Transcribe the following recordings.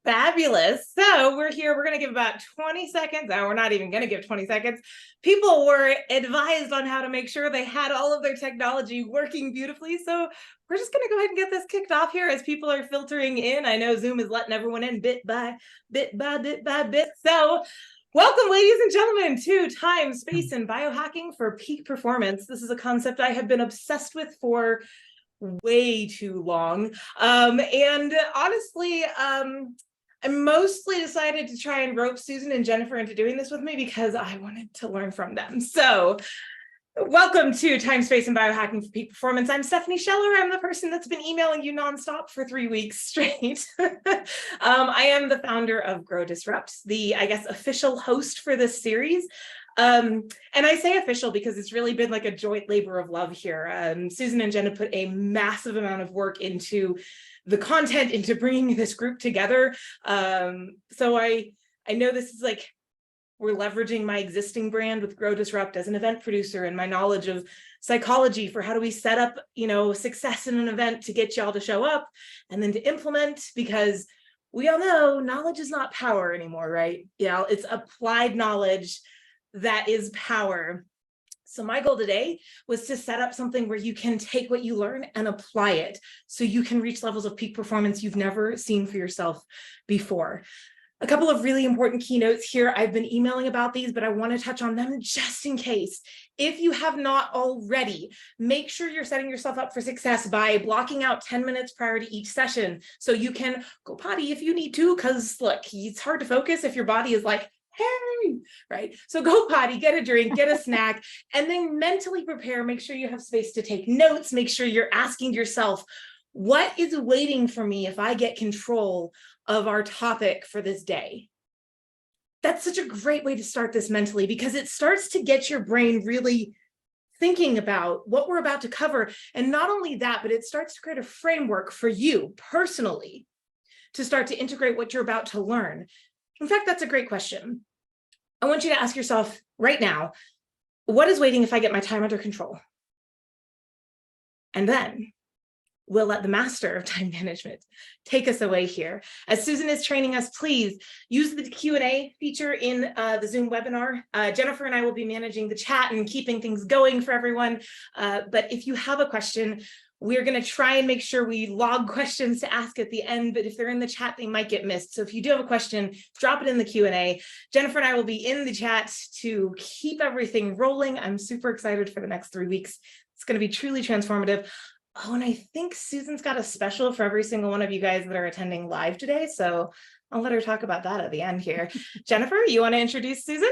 Fabulous. So we're here. We're going to give about 20 seconds. No, we're not even going to give 20 seconds. People were advised on how to make sure they had all of their technology working beautifully. So we're just going to go ahead and get this kicked off here as people are filtering in. I know Zoom is letting everyone in bit by bit by bit by bit. So welcome, ladies and gentlemen, to Time, Space, and Biohacking for Peak Performance. This is a concept I have been obsessed with for way too long. And honestly, I mostly decided to try and rope Susan and Jennifer into doing this with me because I wanted to learn from them. So welcome to Time, Space, and Biohacking for Peak Performance. I'm Stephanie Scheller. I'm the person that's been emailing you nonstop for 3 weeks straight. I am the founder of Grow Disrupt, the, I guess, official host for this series. And I say official because it's really been like a joint labor of love here. Susan and Jen have put a massive amount of work into the content, into bringing this group together. So I know this is like, we're leveraging my existing brand with Grow Disrupt as an event producer and my knowledge of psychology for how do we set up, success in an event to get y'all to show up and then to implement, because we all know knowledge is not power anymore, right? It's applied knowledge that is power. So my goal today was to set up something where you can take what you learn and apply it so you can reach levels of peak performance you've never seen for yourself before. A couple of really important keynotes here. I've been emailing about these, but I want to touch on them just in case. If you have not already, make sure you're setting yourself up for success by blocking out 10 minutes prior to each session so you can go potty if you need to, because look, it's hard to focus if your body is like, hey, right? So go potty, get a drink, get a snack, and then mentally prepare. Make sure you have space to take notes. Make sure you're asking yourself, what is waiting for me if I get control of our topic for this day? That's such a great way to start this mentally, because it starts to get your brain really thinking about what we're about to cover. And not only that, but it starts to create a framework for you personally to start to integrate what you're about to learn. In fact, that's a great question. I want you to ask yourself right now, what is waiting if I get my time under control? And then we'll let the master of time management take us away here. As Susan is training us, please use the Q&A feature in the Zoom webinar. Jennifer and I will be managing the chat and keeping things going for everyone. But if you have a question, we're going to try and make sure we log questions to ask at the end, but if they're in the chat, they might get missed. So if you do have a question, drop it in the Q&A. Jennifer and I will be in the chat to keep everything rolling. I'm super excited for the next 3 weeks. It's going to be truly transformative. Oh, and I think Susan's got a special for every single one of you guys that are attending live today. So I'll let her talk about that at the end here. Jennifer, you want to introduce Susan?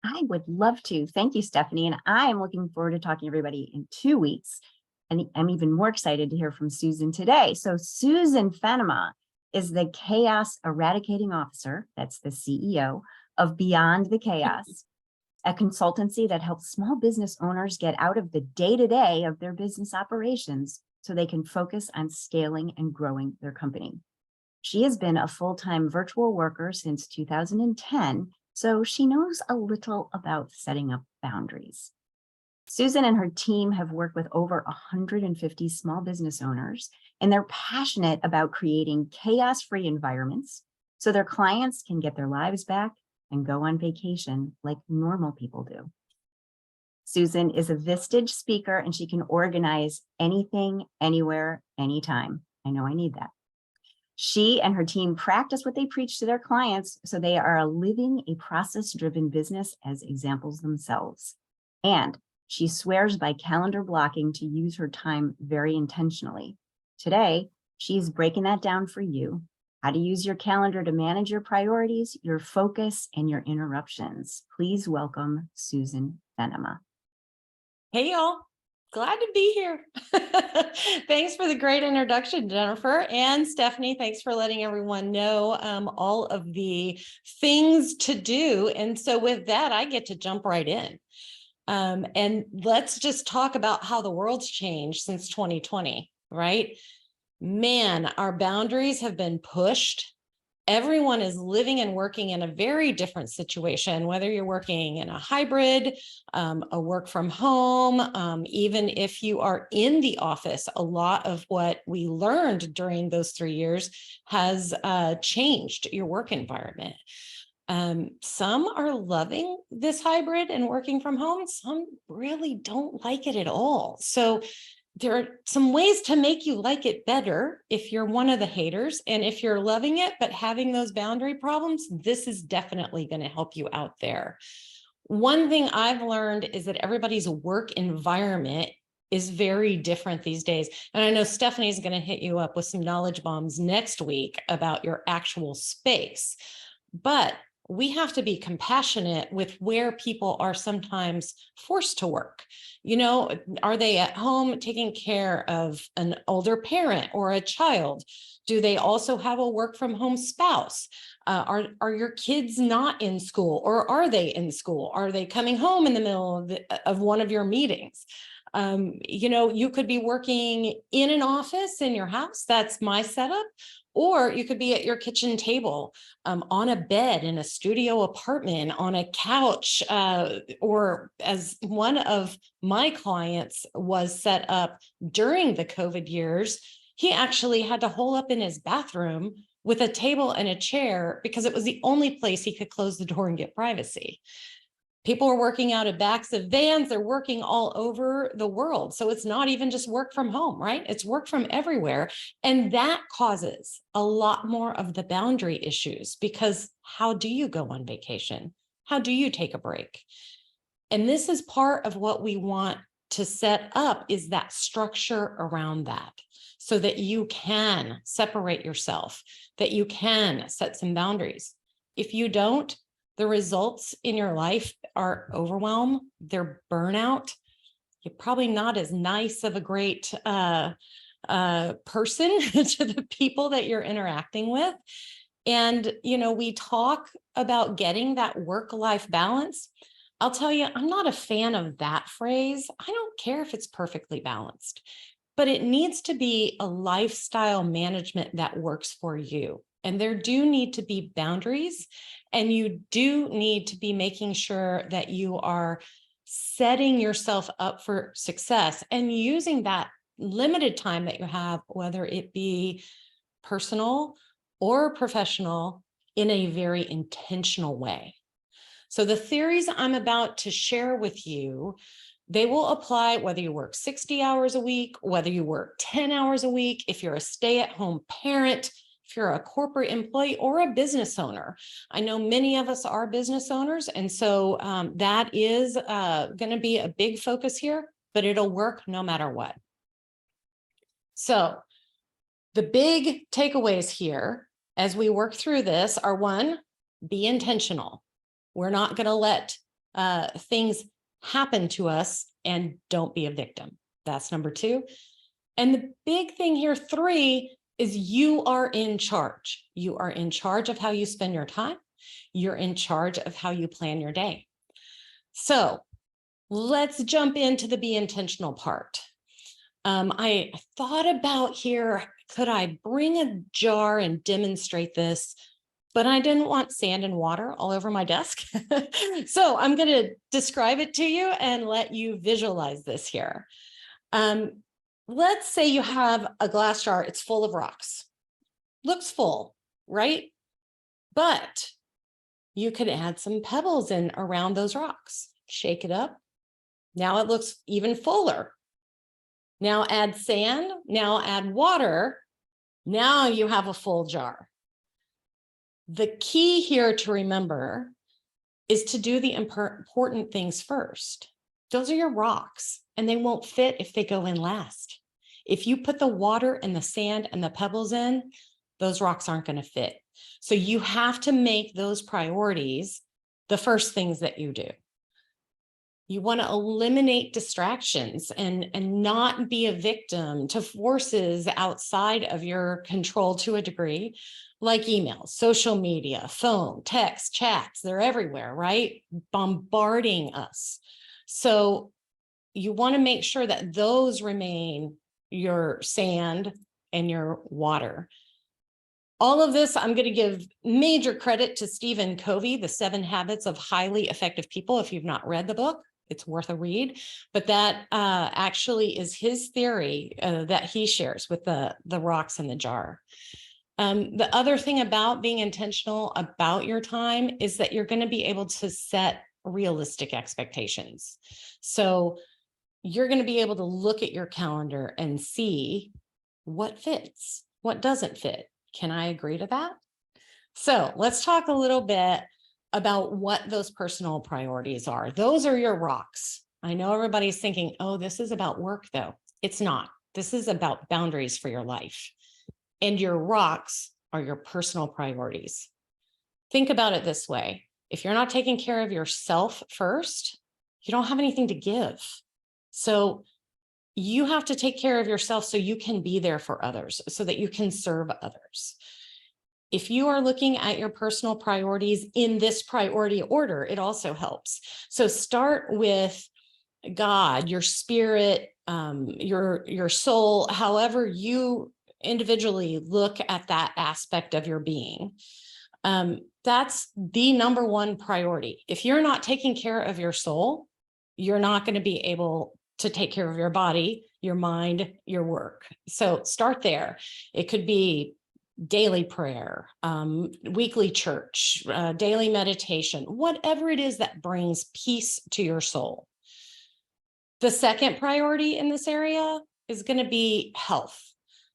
I would love to. Thank you, Stephanie. And I am looking forward to talking to everybody in 2 weeks. And I'm even more excited to hear from Susan today. So Susan Fennema is the Chaos Eradicating Officer, that's the CEO of Beyond the Chaos, a consultancy that helps small business owners get out of the day-to-day of their business operations so they can focus on scaling and growing their company. She has been a full-time virtual worker since 2010, so she knows a little about setting up boundaries. Susan and her team have worked with over 150 small business owners, and they're passionate about creating chaos-free environments so their clients can get their lives back and go on vacation like normal people do. Susan is a Vistage speaker, and she can organize anything, anywhere, anytime. I know I need that. She and her team practice what they preach to their clients, so they are living a process-driven business as examples themselves. And she swears by calendar blocking to use her time very intentionally. Today, she's breaking that down for you, how to use your calendar to manage your priorities, your focus, and your interruptions. Please welcome Susan Fennema. Hey, y'all. Glad to be here. Thanks for the great introduction, Jennifer. And Stephanie, thanks for letting everyone know all of the things to do. And so with that, I get to jump right in. And let's just talk about how the world's changed since 2020, right? Man, our boundaries have been pushed Everyone is living and working in a very different situation, whether you're working in a hybrid, a work from home, even if you are in the office. A lot of what we learned during those 3 years has changed your work environment. Some are loving this hybrid and working from home. Some really don't like it at all. So there are some ways to make you like it better if you're one of the haters. And if you're loving it, but having those boundary problems, this is definitely going to help you out there. One thing I've learned is that everybody's work environment is very different these days. And I know Stephanie's going to hit you up with some knowledge bombs next week about your actual space. But we have to be compassionate with where people are sometimes forced to work. You know, are they at home taking care of an older parent or a child? Do they also have a work from home spouse? Are your kids not in school, or are they in school? Are they coming home in the middle of one of your meetings? You know, you could be working in an office in your house. That's my setup. Or you could be at your kitchen table, on a bed in a studio apartment, on a couch, or as one of my clients was set up during the COVID years, he actually had to hole up in his bathroom with a table and a chair because it was the only place he could close the door and get privacy. People are working out of backs of vans. They're working all over the world. So it's not even just work from home, right? It's work from everywhere. And that causes a lot more of the boundary issues, because how do you go on vacation? How do you take a break? And this is part of what we want to set up, is that structure around that, so that you can separate yourself, that you can set some boundaries. If you don't, the results in your life are overwhelm, they're burnout. You're probably not as nice of a great person to the people that you're interacting with. And, you know, we talk about getting that work-life balance. I'll tell you, I'm not a fan of that phrase. I don't care if it's perfectly balanced, but it needs to be a lifestyle management that works for you. And there do need to be boundaries, and you do need to be making sure that you are setting yourself up for success and using that limited time that you have, whether it be personal or professional, in a very intentional way. So the theories I'm about to share with you, they will apply whether you work 60 hours a week, whether you work 10 hours a week, if you're a stay-at-home parent, if you're a corporate employee or a business owner. I know many of us are business owners, and so that is going to be a big focus here, but it'll work no matter what. So the big takeaways here as we work through this are: one, be intentional. We're not going to let things happen to us, and don't be a victim. That's number two. And the big thing here, three, is you are in charge. You are in charge of how you spend your time. You're in charge of how you plan your day. So let's jump into the be intentional part. I thought about here, could I bring a jar and demonstrate this? But I didn't want sand and water all over my desk. So I'm going to describe it to you and let you visualize this here. Let's say you have a glass jar, it's full of rocks. Looks full, right? But you could add some pebbles in around those rocks. Shake it up. Now it looks even fuller. Now add sand, now add water. Now you have a full jar. The key here to remember is to do the important things first. Those are your rocks, and they won't fit if they go in last. If you put the water and the sand and the pebbles in, those rocks aren't going to fit. So you have to make those priorities the first things that you do. You want to eliminate distractions and not be a victim to forces outside of your control to a degree, like emails, social media, phone, text, chats. They're everywhere, right? Bombarding us. So you want to make sure that those remain your sand and your water. All of this, I'm going to give major credit to Stephen Covey, The 7 Habits of Highly Effective People. If you've not read the book, it's worth a read. But that actually is his theory that he shares with the rocks in the jar. The other thing about being intentional about your time is that you're going to be able to set realistic expectations. So you're going to be able to look at your calendar and see what fits, what doesn't fit. Can I agree to that? So let's talk a little bit about what those personal priorities are. Those are your rocks. I know everybody's thinking, oh, this is about work though. It's not. This is about boundaries for your life. And your rocks are your personal priorities. Think about it this way. If you're not taking care of yourself first, you don't have anything to give. So you have to take care of yourself so you can be there for others, so that you can serve others. If you are looking at your personal priorities in this priority order, it also helps. So start with God, your spirit, your soul, however you individually look at that aspect of your being. That's the number one priority. If you're not taking care of your soul, you're not going to be able to take care of your body, your mind, your work. So start there. It could be daily prayer, weekly church, daily meditation, whatever it is that brings peace to your soul. The second priority in this area is going to be health.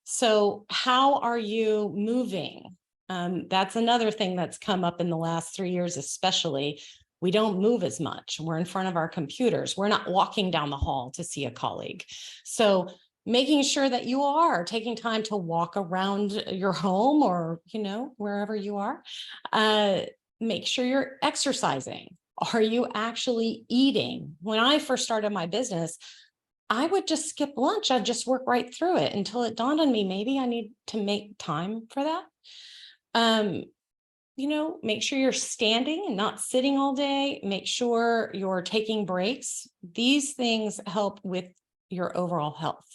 So how are you moving? That's another thing that's come up in the last 3 years, especially. We don't move as much. We're in front of our computers. We're not walking down the hall to see a colleague. So making sure that you are taking time to walk around your home or, wherever you are, make sure you're exercising. Are you actually eating? When I first started my business, I would just skip lunch. I'd just work right through it until it dawned on me, maybe I need to make time for that. Make sure you're standing and not sitting all day. Make sure you're taking breaks. These things help with your overall health.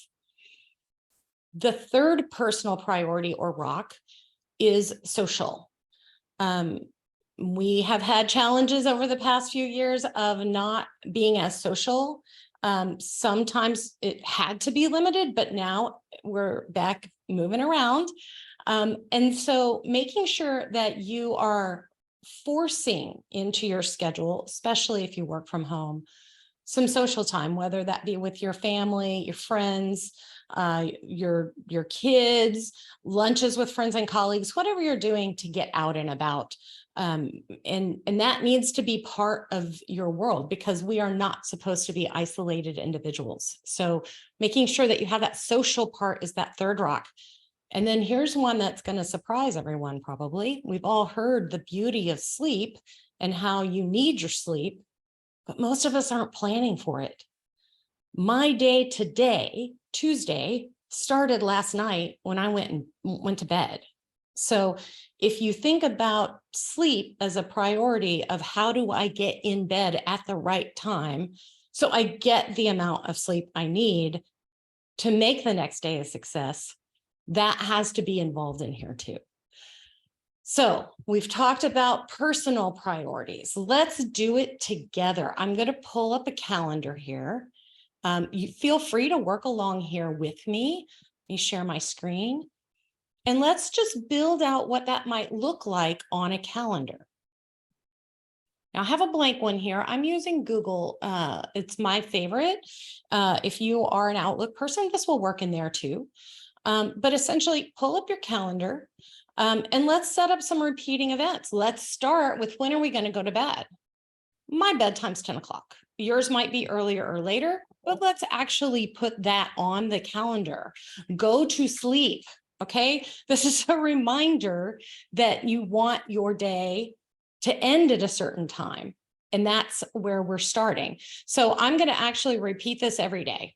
The third personal priority or rock is social. We have had challenges over the past few years of not being as social. Sometimes it had to be limited, but now we're back moving around. And so making sure that you are forcing into your schedule, especially if you work from home, some social time, whether that be with your family, your friends, your kids, lunches with friends and colleagues, whatever you're doing to get out and about. And that needs to be part of your world, because we are not supposed to be isolated individuals. So making sure that you have that social part is that third rock. And then here's one that's going to surprise everyone, probably. We've all heard the beauty of sleep and how you need your sleep, but most of us aren't planning for it. My day today, Tuesday, started last night when I went to bed. So if you think about sleep as a priority of how do I get in bed at the right time, so I get the amount of sleep I need to make the next day a success, that has to be involved in here too. So we've talked about personal priorities. Let's do it together. I'm going to pull up a calendar here. You feel free to work along here with me. Let me share my screen. And let's just build out what that might look like on a calendar. Now I have a blank one here. I'm using Google. It's my favorite. If you are an Outlook person, this will work in there too. But essentially pull up your calendar and let's set up some repeating events. Let's start with, when are we going to go to bed? My bedtime's 10 o'clock. Yours might be earlier or later, but let's actually put that on the calendar. Go to sleep. Okay. This is a reminder that you want your day to end at a certain time. And that's where we're starting. So I'm going to actually repeat this every day.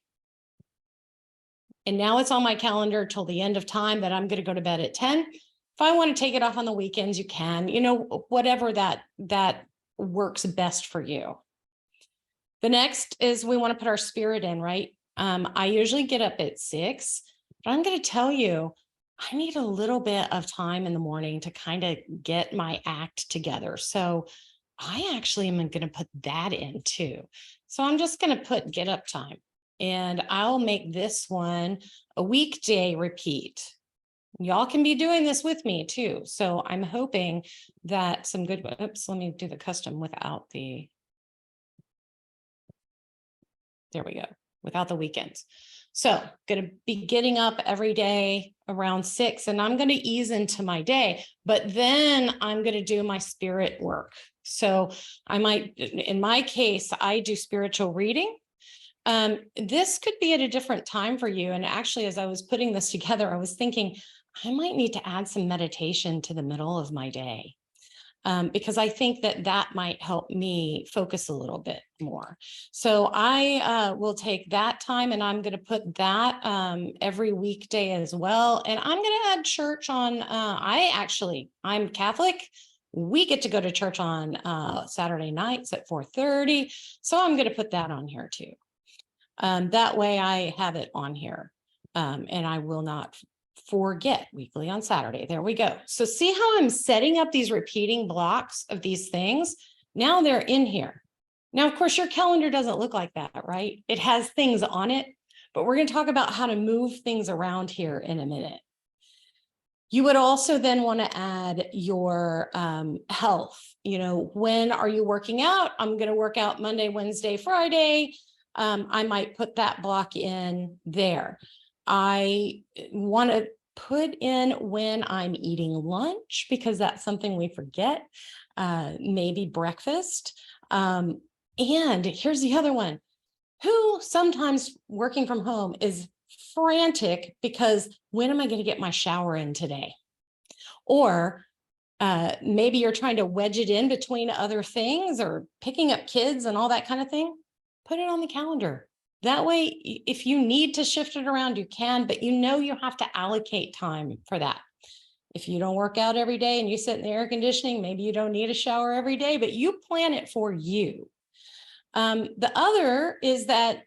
And now it's on my calendar till the end of time that I'm going to go to bed at 10. If I want to take it off on the weekends, you can, whatever that works best for you. The next is we want to put our spirit in, right? I usually get up at 6, but I'm going to tell you, I need a little bit of time in the morning to kind of get my act together. So I actually am going to put that in too. So I'm just going to put get up time, and I'll make this one a weekday repeat. Y'all can be doing this with me too. So I'm hoping that some good, oops, let me do the custom without the, there we go, without the weekends. So going to be getting up every day around 6, and I'm going to ease into my day, but then I'm going to do my spirit work. So I might, in my case, I do spiritual reading. This could be at a different time for you. And actually, as I was putting this together, I was thinking I might need to add some meditation to the middle of my day. Because I think that that might help me focus a little bit more. So I will take that time, and I'm going to put that every weekday as well. And I'm going to add church on. I'm Catholic. We get to go to church on Saturday nights at 4:30. So I'm going to put that on here too. That way I have it on here, and I will not forget weekly on Saturday. There we go. So see how I'm setting up these repeating blocks of these things? Now they're in here. Now, of course, your calendar doesn't look like that, right? It has things on it, but we're going to talk about how to move things around here in a minute. You would also then want to add your health. You know, when are you working out? I'm going to work out Monday, Wednesday, Friday. I might put that block in there. I want to put in when I'm eating lunch, because that's something we forget, maybe breakfast. And here's the other one. Who sometimes working from home is frantic because when am I going to get my shower in today? Or maybe you're trying to wedge it in between other things or picking up kids and all that kind of thing. Put it on the calendar. That way, if you need to shift it around, you can, but you know you have to allocate time for that. If you don't work out every day and you sit in the air conditioning, maybe you don't need a shower every day, but you plan it for you. The other is that,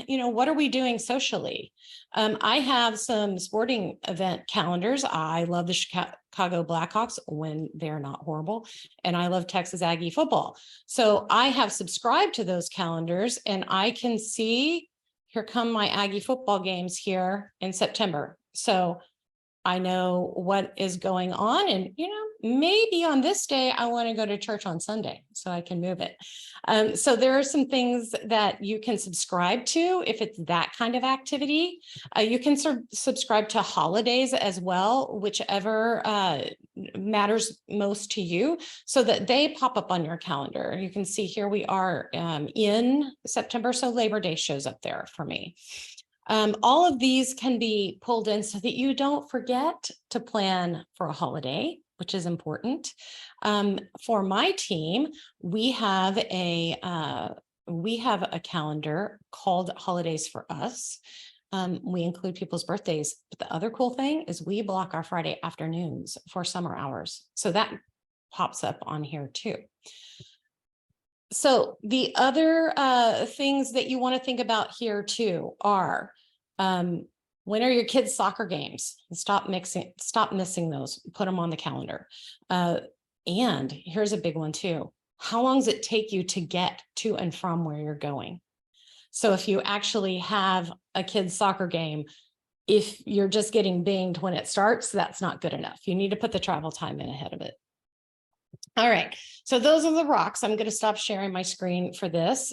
you know, what are we doing socially? I have some sporting event calendars. I love the Chicago Blackhawks when they're not horrible, and I love Texas Aggie football. So I have subscribed to those calendars, and I can see, here come my Aggie football games here in September. So I know what is going on, and, you know, maybe on this day, I want to go to church on Sunday so I can move it. So there are some things that you can subscribe to if it's that kind of activity. You can subscribe to holidays as well, whichever matters most to you, so that they pop up on your calendar. You can see here we are in September, so Labor Day shows up there for me. All of these can be pulled in so that you don't forget to plan for a holiday, which is important. For my team, we have a calendar called Holidays for Us. We include people's birthdays, but the other cool thing is we block our Friday afternoons for summer hours. So that pops up on here too. So the other things that you want to think about here too are, when are your kids' soccer games? Stop missing those, put them on the calendar. And here's a big one too. How long does it take you to get to and from where you're going? So if you actually have a kid's soccer game, if you're just getting binged when it starts, that's not good enough. You need to put the travel time in ahead of it. All right, so those are the rocks. I'm going to stop sharing my screen for this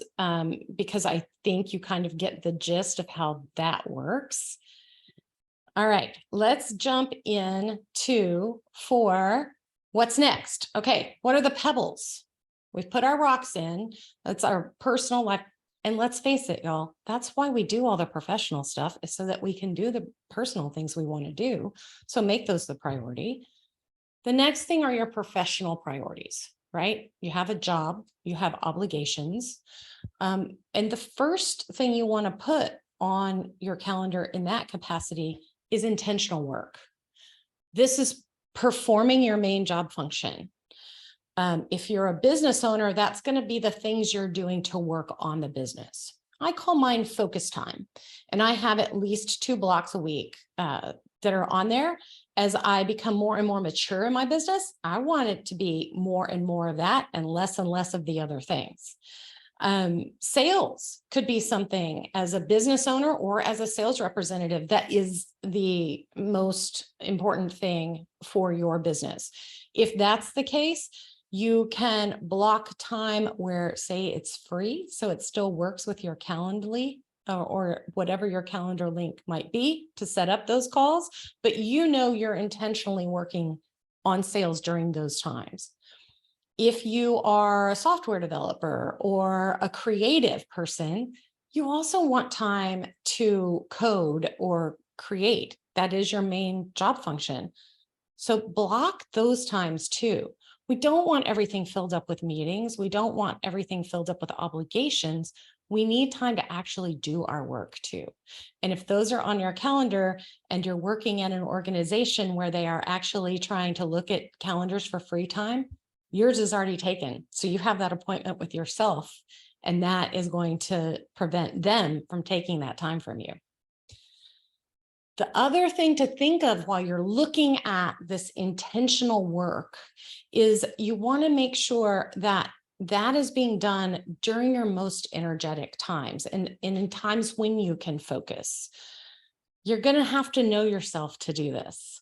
because I think you kind of get the gist of how that works. All right, let's jump in for what's next. Okay, what are the pebbles? We've put our rocks in. That's our personal life. And let's face it, y'all, that's why we do all the professional stuff, is so that we can do the personal things we want to do. So make those the priority. The next thing are your professional priorities, right? You have a job, you have obligations. And the first thing you want to put on your calendar in that capacity is intentional work. This is performing your main job function. If you're a business owner, that's going to be the things you're doing to work on the business. I call mine focus time, and I have at least 2 blocks a week that are on there. As I become more and more mature in my business, I want it to be more and more of that and less of the other things. Sales could be something as a business owner or as a sales representative that is the most important thing for your business. If that's the case, you can block time where, say, it's free, so it still works with your Calendly or whatever your calendar link might be to set up those calls, but you know you're intentionally working on sales during those times. If you are a software developer or a creative person, you also want time to code or create. That is your main job function. So block those times too. We don't want everything filled up with meetings. We don't want everything filled up with obligations. We need time to actually do our work too. And if those are on your calendar and you're working at an organization where they are actually trying to look at calendars for free time, yours is already taken. So you have that appointment with yourself, and that is going to prevent them from taking that time from you. The other thing to think of while you're looking at this intentional work is you want to make sure that that is being done during your most energetic times and in times when you can focus. You're going to have to know yourself to do this.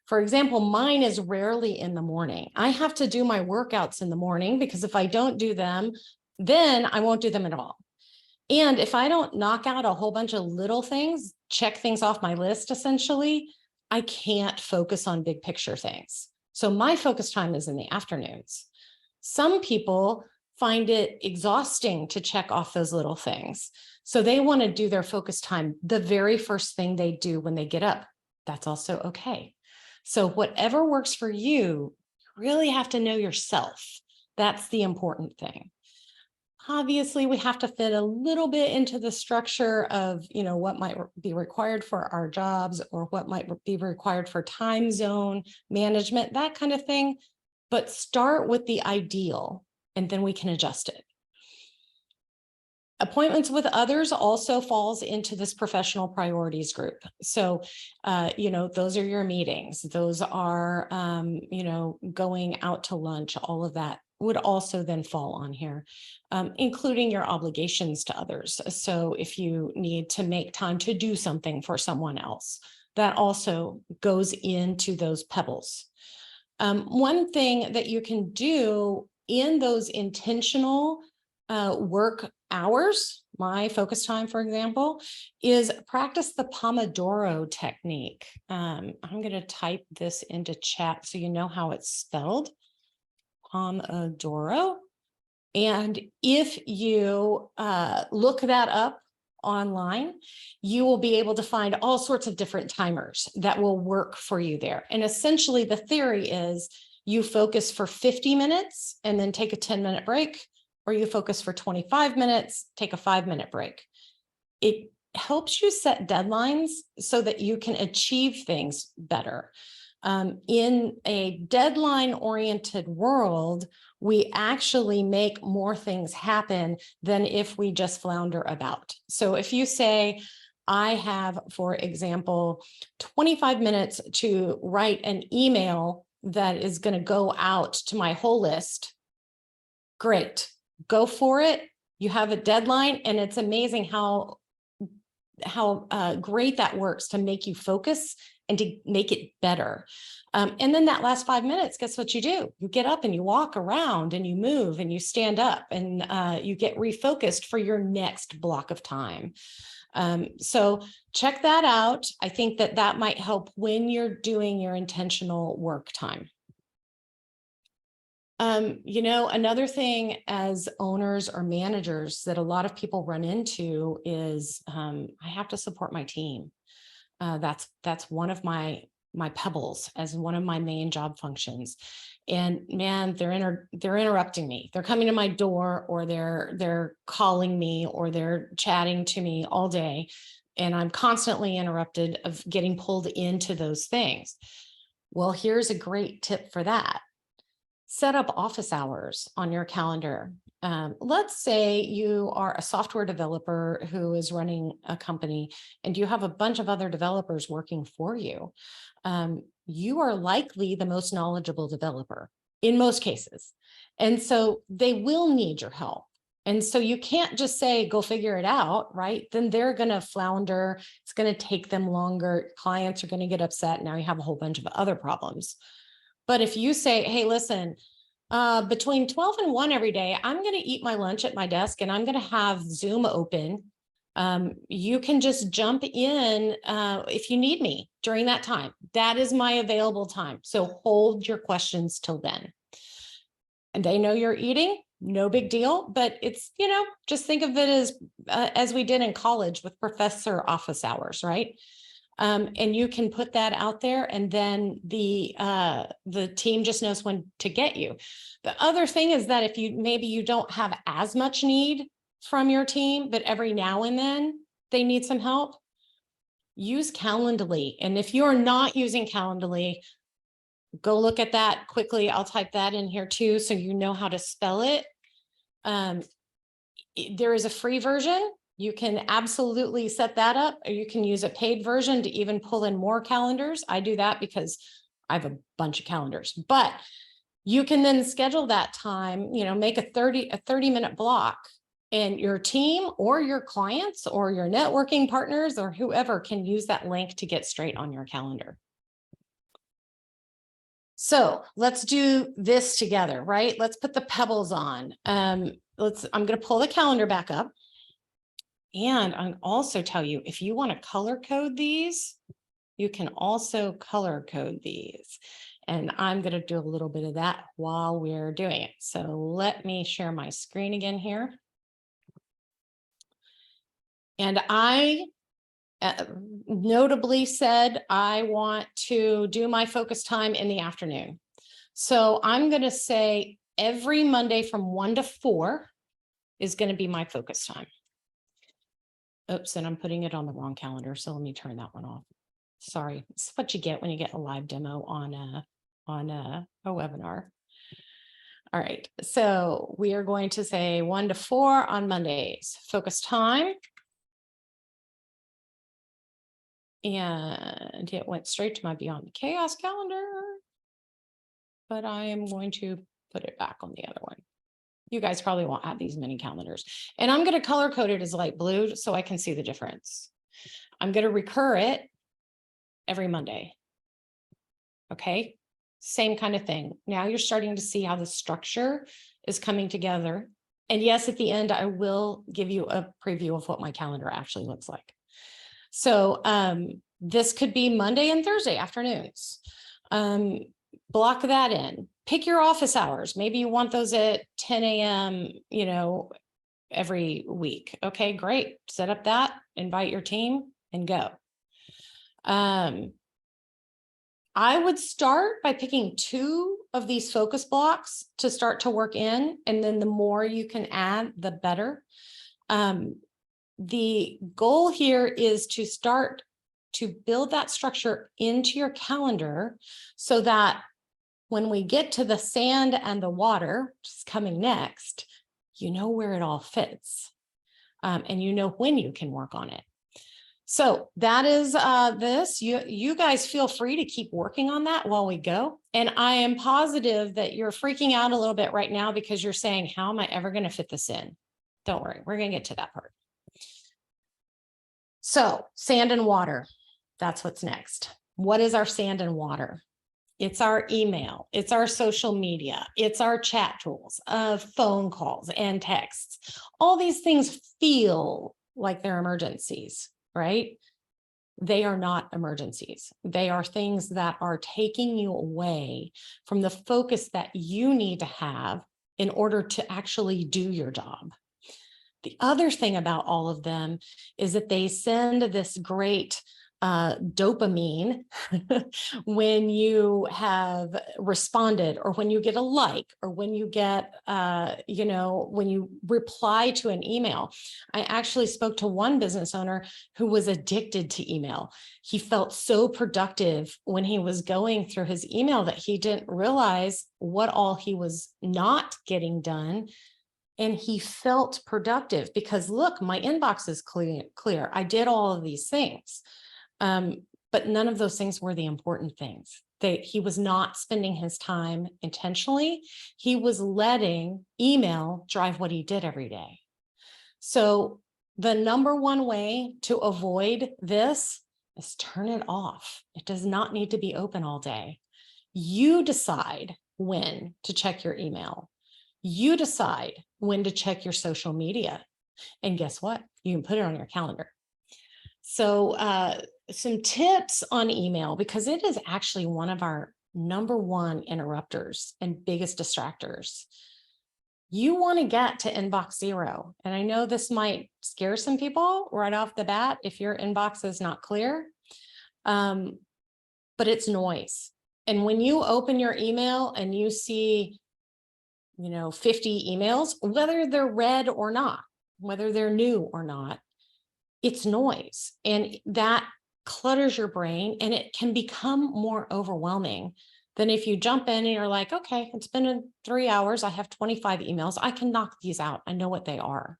For example, mine is rarely in the morning. I have to do my workouts in the morning because if I don't do them, then I won't do them at all. And if I don't knock out a whole bunch of little things, check things off my list, essentially, I can't focus on big picture things. So my focus time is in the afternoons. Some people find it exhausting to check off those little things. So they want to do their focus time the very first thing they do when they get up. That's also okay. So whatever works for you, you really have to know yourself. That's the important thing. Obviously, we have to fit a little bit into the structure of, what might be required for our jobs or what might be required for time zone management, that kind of thing. But start with the ideal, and then we can adjust it. Appointments with others also falls into this professional priorities group. So, those are your meetings. Those are, going out to lunch, all of that would also then fall on here, including your obligations to others. So if you need to make time to do something for someone else, that also goes into those pebbles. One thing that you can do in those intentional work hours, my focus time, for example, is practice the Pomodoro technique. I'm going to type this into chat so you know how it's spelled. Pomodoro. And if you look that up online, you will be able to find all sorts of different timers that will work for you there. And essentially the theory is you focus for 50 minutes and then take a 10-minute break, or you focus for 25 minutes, take a 5-minute break. It helps you set deadlines so that you can achieve things better. In a deadline-oriented world, we actually make more things happen than if we just flounder about. So if you say, I have, for example, 25 minutes to write an email that is going to go out to my whole list, great, go for it. You have a deadline, and it's amazing how great that works to make you focus and to make it better. And then that last 5 minutes, guess what you do? You get up and you walk around and you move and you stand up and you get refocused for your next block of time. So check that out. I think that might help when you're doing your intentional work time. Another thing as owners or managers that a lot of people run into is I have to support my team. That's one of my pebbles as one of my main job functions. And man, they're interrupting me. They're coming to my door, or they're calling me, or they're chatting to me all day. And I'm constantly interrupted of getting pulled into those things. Well, here's a great tip for that. Set up office hours on your calendar. Let's say you are a software developer who is running a company and you have a bunch of other developers working for you. You are likely the most knowledgeable developer in most cases. And so they will need your help. And so you can't just say, go figure it out, right? Then they're going to flounder. It's going to take them longer. Clients are going to get upset. Now you have a whole bunch of other problems. But if you say, hey, listen, between 12 and 1 every day, I'm going to eat my lunch at my desk and I'm going to have Zoom open. You can just jump in if you need me during that time. That is my available time. So hold your questions till then. And they know you're eating, no big deal, but it's, just think of it as we did in college with professor office hours, right? And you can put that out there and then the team just knows when to get you. The other thing is that if maybe you don't have as much need from your team, but every now and then they need some help, use Calendly. And if you're not using Calendly, go look at that quickly. I'll type that in here too, so you know how to spell it. There is a free version. You can absolutely set that up, or you can use a paid version to even pull in more calendars. I do that because I have a bunch of calendars, but you can then schedule that time, make a 30-minute block, and your team or your clients or your networking partners or whoever can use that link to get straight on your calendar. So let's do this together, right? Let's put the pebbles on. I'm going to pull the calendar back up. And I'll also tell you, if you want to color code these, you can also color code these. And I'm going to do a little bit of that while we're doing it. So let me share my screen again here. And I notably said, I want to do my focus time in the afternoon. So I'm going to say every Monday from 1 to 4 is going to be my focus time. Oops, and I'm putting it on the wrong calendar. So let me turn that one off. Sorry, it's what you get when you get a live demo on a webinar. All right, so we are going to say 1 to 4 on Mondays, focus time. And it went straight to my Beyond the Chaos calendar, but I am going to put it back on the other one. You guys probably won't have these many calendars. And I'm going to color code it as light blue so I can see the difference. I'm going to recur it every Monday. Okay, same kind of thing. Now you're starting to see how the structure is coming together. And yes, at the end, I will give you a preview of what my calendar actually looks like. So this could be Monday and Thursday afternoons. Block that in. Pick your office hours. Maybe you want those at 10 a.m., every week. Okay, great. Set up that, invite your team and go. I would start by picking 2 of these focus blocks to start to work in. And then the more you can add, the better. The goal here is to start to build that structure into your calendar so that when we get to the sand and the water, which is coming next, you know where it all fits, and you know when you can work on it. So that is this. You guys feel free to keep working on that while we go. And I am positive that you're freaking out a little bit right now because you're saying, how am I ever going to fit this in? Don't worry, we're going to get to that part. So sand and water, that's what's next. What is our sand and water? It's our email, it's our social media, it's our chat tools, phone calls and texts. All these things feel like they're emergencies, right? They are not emergencies. They are things that are taking you away from the focus that you need to have in order to actually do your job. The other thing about all of them is that they send this great dopamine when you have responded, or when you get a like, or when you get, when you reply to an email. I actually spoke to one business owner who was addicted to email. He felt so productive when he was going through his email that he didn't realize what all he was not getting done And he felt productive because look, my inbox is clear. I did all of these things. But none of those things were the important things. He was not spending his time intentionally. He was letting email drive what he did every day. So the number one way to avoid this is turn it off. It does not need to be open all day. You decide when to check your email. You decide when to check your social media. And guess what? You can put it on your calendar. So some tips on email, because it is actually one of our number one interrupters and biggest distractors. You want to get to inbox zero. And I know this might scare some people right off the bat if your inbox is not clear, but it's noise. And when you open your email and you see, 50 emails, whether they're read or not, whether they're new or not, it's noise. And that clutters your brain, and it can become more overwhelming than if you jump in and you're like, okay, it's been 3 hours. I have 25 emails. I can knock these out. I know what they are.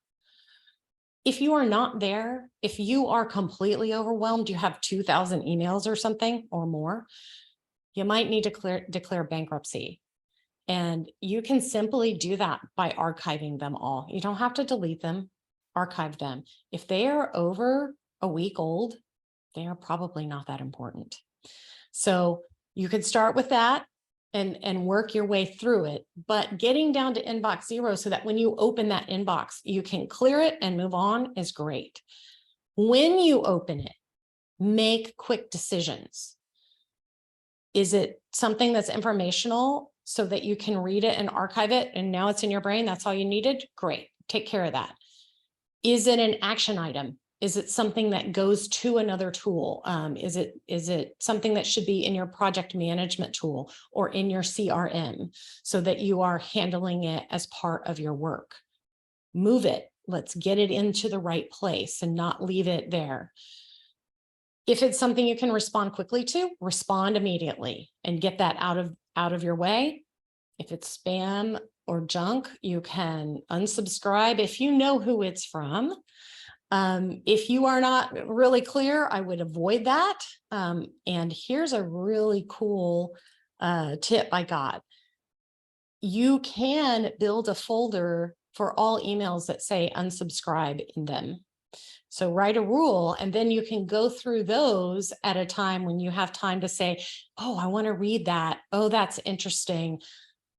If you are not there, if you are completely overwhelmed, you have 2,000 emails or something or more, you might need to declare bankruptcy. And you can simply do that by archiving them all. You don't have to delete them, archive them. If they are over a week old, they are probably not that important. So you could start with that and work your way through it, but getting down to inbox zero so that when you open that inbox, you can clear it and move on is great. When you open it, make quick decisions. Is it something that's informational so that you can read it and archive it and now it's in your brain? That's all you needed? Great. Take care of that. Is it an action item? Is it something that goes to another tool? Is it something that should be in your project management tool or in your CRM so that you are handling it as part of your work? Move it. Let's get it into the right place and not leave it there. If it's something you can respond quickly to, respond immediately and get that out of your way. If it's spam or junk, you can unsubscribe if you know who it's from. If you are not really clear, I would avoid that. And here's a really cool tip I got. You can build a folder for all emails that say unsubscribe in them. So write a rule, and then you can go through those at a time when you have time to say, oh, I want to read that. Oh, that's interesting.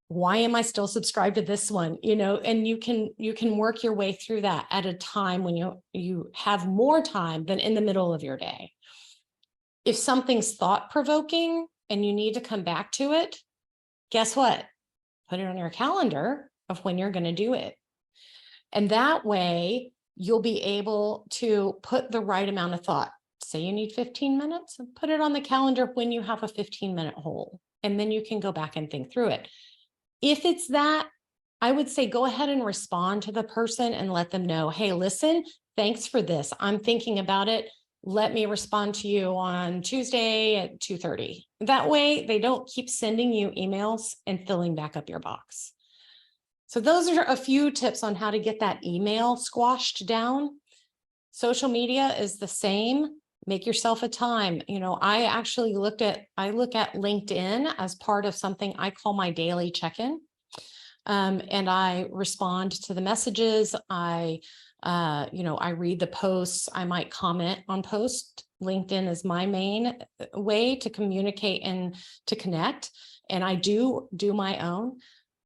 Why am I still subscribed to this one? And you can work your way through that at a time when you have more time than in the middle of your day. If something's thought-provoking and you need to come back to it, guess what? Put it on your calendar of when you're going to do it. And that way you'll be able to put the right amount of thought. Say you need 15 minutes, and put it on the calendar when you have a 15-minute hole, and then you can go back and think through it. If it's that, I would say go ahead and respond to the person and let them know, hey, listen, thanks for this. I'm thinking about it. Let me respond to you on Tuesday at 2:30. That way they don't keep sending you emails and filling back up your box. So those are a few tips on how to get that email squashed down. Social media is the same. Make yourself a time. I look at LinkedIn as part of something I call my daily check-in. And I respond to the messages. I read the posts. I might comment on posts. LinkedIn is my main way to communicate and to connect. And I do my own.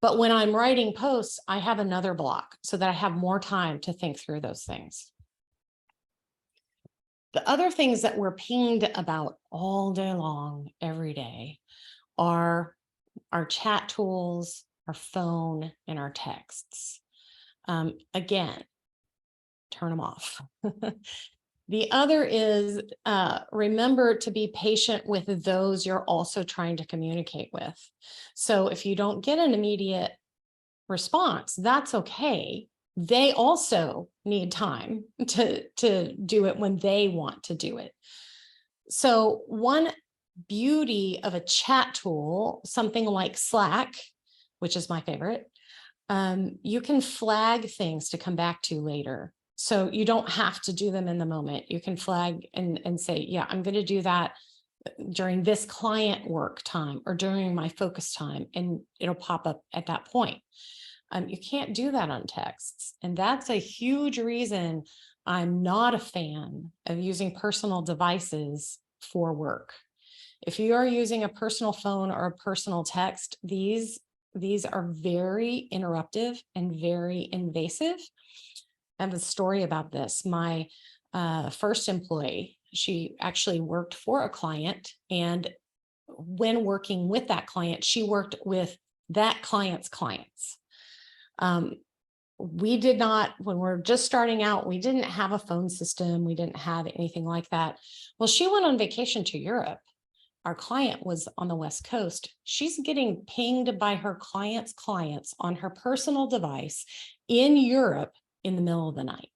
But when I'm writing posts, I have another block so that I have more time to think through those things. The other things that we're pinged about all day long, every day, are our chat tools, our phone, and our texts. Again, turn them off. The other is remember to be patient with those you're also trying to communicate with. So if you don't get an immediate response, that's okay. They also need time to do it when they want to do it. So one beauty of a chat tool, something like Slack, which is my favorite, You can flag things to come back to later. So you don't have to do them in the moment. You can flag and say, yeah, I'm going to do that during this client work time or during my focus time, and it'll pop up at that point. You can't do that on texts. And that's a huge reason I'm not a fan of using personal devices for work. If you are using a personal phone or a personal text, these are very interruptive and very invasive. I have a story about this. My first employee, she actually worked for a client, and when working with that client, she worked with that client's clients. We did not, when we're just starting out, we didn't have a phone system. We didn't have anything like that. Well, she went on vacation to Europe. Our client was on the West Coast. She's getting pinged by her client's clients on her personal device in Europe in the middle of the night.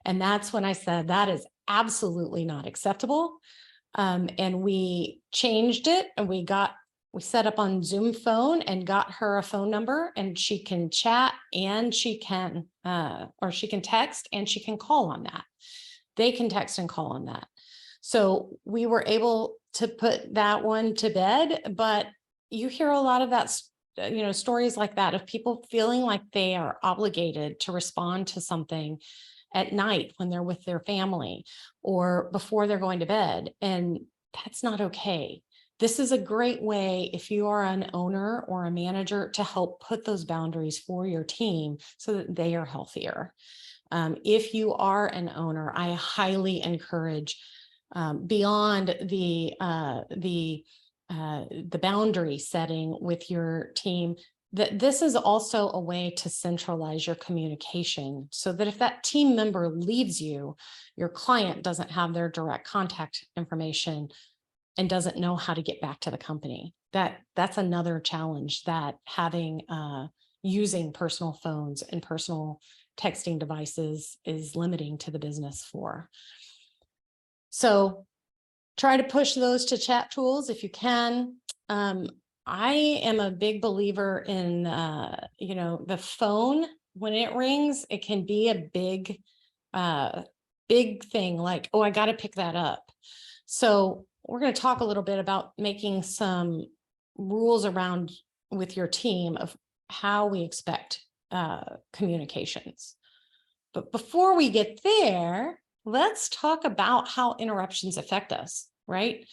And that's when I said, that is absolutely not acceptable. And we changed it, and we set up on Zoom phone and got her a phone number, and she can chat and she can, or she can text and she can call on that. They can text and call on that. So we were able to put that one to bed, but you hear a lot of that, stories like that of people feeling like they are obligated to respond to something at night when they're with their family or before they're going to bed. And that's not okay. This is a great way, if you are an owner or a manager, to help put those boundaries for your team so that they are healthier. If you are an owner, I highly encourage beyond the boundary setting with your team, that this is also a way to centralize your communication so that if that team member leaves you, your client doesn't have their direct contact information and doesn't know how to get back to the company. That's another challenge that having using personal phones and personal texting devices is limiting to the business for. So try to push those to chat tools if you can. I am a big believer in, the phone. When it rings, it can be a big thing like, oh, I got to pick that up. So we're going to talk a little bit about making some rules around with your team of how we expect communications. But before we get there, let's talk about how interruptions affect us, right?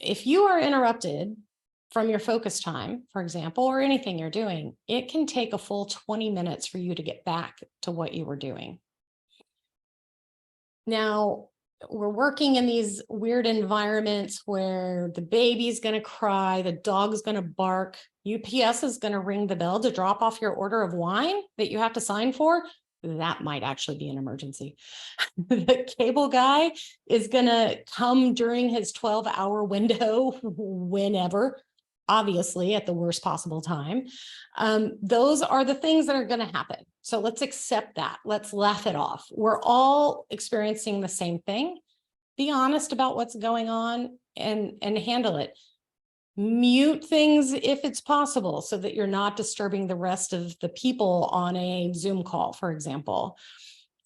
If you are interrupted from your focus time, for example, or anything you're doing, it can take a full 20 minutes for you to get back to what you were doing. Now, we're working in these weird environments where the baby's going to cry, the dog's going to bark, UPS is going to ring the bell to drop off your order of wine that you have to sign for. That might actually be an emergency. The cable guy is going to come during his 12-hour window whenever, obviously at the worst possible time. Those are the things that are going to happen. So let's accept that. Let's laugh it off. We're all experiencing the same thing. Be honest about what's going on and handle it. Mute things if it's possible so that you're not disturbing the rest of the people on a Zoom call, for example.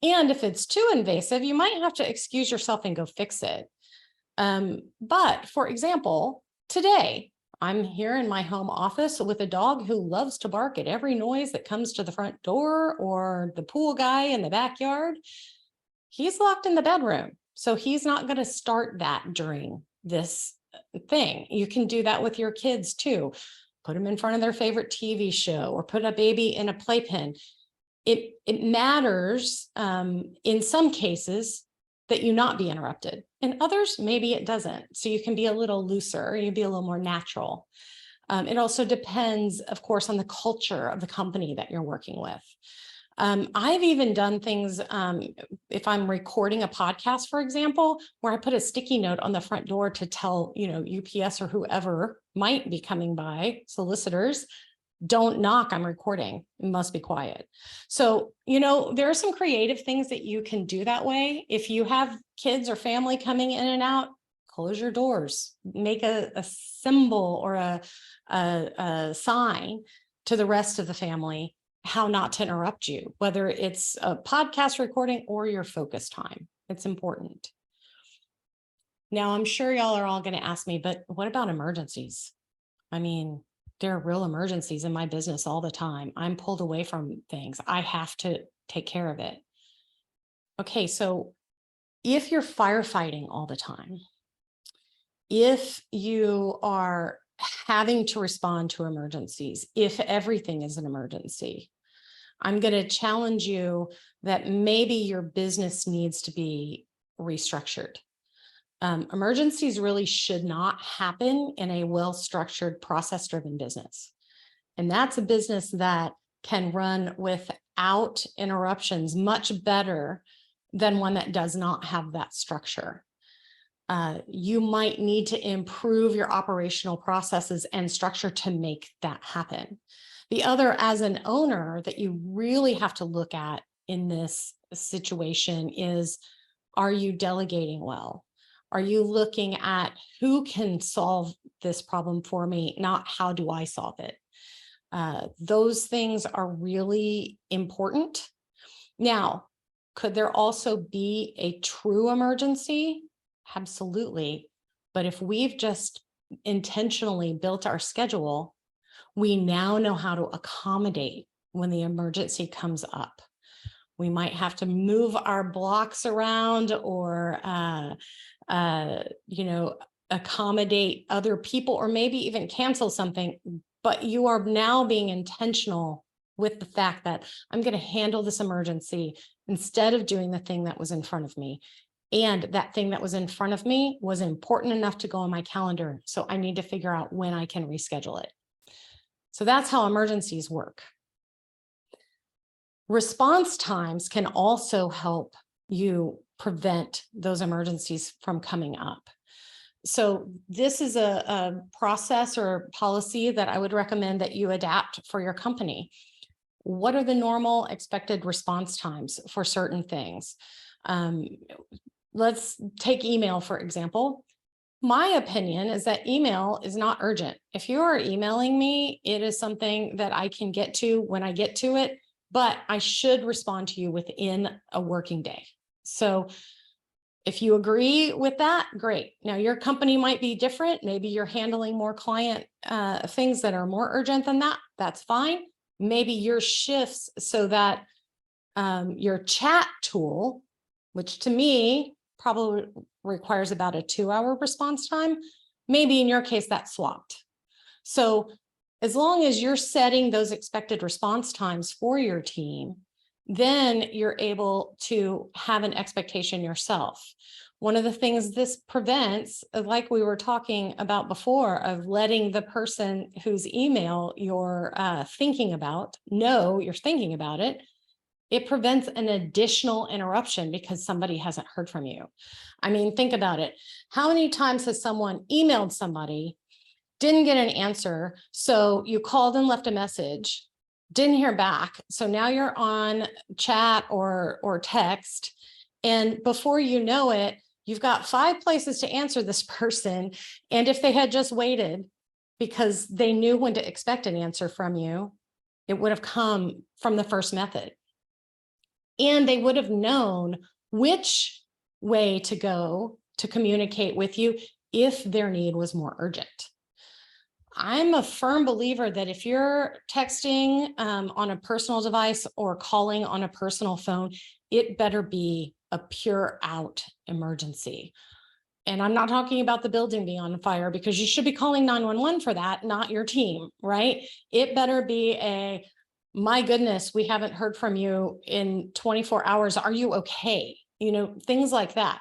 And if it's too invasive, you might have to excuse yourself and go fix it. But for example, today, I'm here in my home office with a dog who loves to bark at every noise that comes to the front door or the pool guy in the backyard. He's locked in the bedroom, so he's not going to start that during this thing. You can do that with your kids too. Put them in front of their favorite TV show or put a baby in a playpen. It matters in some cases that you not be interrupted. In others, maybe it doesn't. So you can be a little looser, you be a little more natural. It also depends, of course, on the culture of the company that you're working with. I've even done things, if I'm recording a podcast, for example, where I put a sticky note on the front door to tell, UPS or whoever might be coming by, solicitors, don't knock, I'm recording, it must be quiet. So, there are some creative things that you can do that way. If you have kids or family coming in and out, close your doors, make a symbol or a sign to the rest of the family how not to interrupt you, whether it's a podcast recording or your focus time. It's important. Now, I'm sure y'all are all going to ask me, but what about emergencies? I mean, there are real emergencies in my business all the time. I'm pulled away from things. I have to take care of it. Okay, so if you're firefighting all the time, if you are having to respond to emergencies, if everything is an emergency, I'm going to challenge you that maybe your business needs to be restructured. Emergencies really should not happen in a well-structured, process-driven business. And that's a business that can run without interruptions much better than one that does not have that structure. You might need to improve your operational processes and structure to make that happen. The other, as an owner, that you really have to look at in this situation is, are you delegating well? Are you looking at who can solve this problem for me, not how do I solve it? Those things are really important. Now, could there also be a true emergency? Absolutely. But if we've just intentionally built our schedule, we now know how to accommodate when the emergency comes up. We might have to move our blocks around or, accommodate other people, or maybe even cancel something. But you are now being intentional with the fact that I'm going to handle this emergency instead of doing the thing that was in front of me. And that thing that was in front of me was important enough to go on my calendar. So I need to figure out when I can reschedule it. So that's how emergencies work. Response times can also help you prevent those emergencies from coming up. So this is a process or policy that I would recommend that you adapt for your company. What are the normal expected response times for certain things? Let's take email, for example. My opinion is that email is not urgent. If you are emailing me, it is something that I can get to when I get to it, but I should respond to you within a working day. So if you agree with that, great. Now your company might be different. Maybe you're handling more client things that are more urgent than that. That's fine. Maybe your shifts so that your chat tool, which to me probably requires about a 2-hour response time, maybe in your case that's swapped. So as long as you're setting those expected response times for your team, then you're able to have an expectation yourself. One of the things this prevents, like we were talking about before, of letting the person whose email you're thinking about know you're thinking about it, it prevents an additional interruption because somebody hasn't heard from you. I mean, think about it. How many times has someone emailed somebody, didn't get an answer, so you called and left a message, didn't hear back, so now you're on chat or text, and before you know it, you've got 5 places to answer this person, and if they had just waited because they knew when to expect an answer from you, it would have come from the first method. And they would have known which way to go to communicate with you if their need was more urgent. I'm a firm believer that if you're texting on a personal device or calling on a personal phone, it better be a pure out emergency. And I'm not talking about the building being on fire, because you should be calling 911 for that, not your team, right? It better be a, my goodness, we haven't heard from you in 24 hours. Are you okay? Things like that.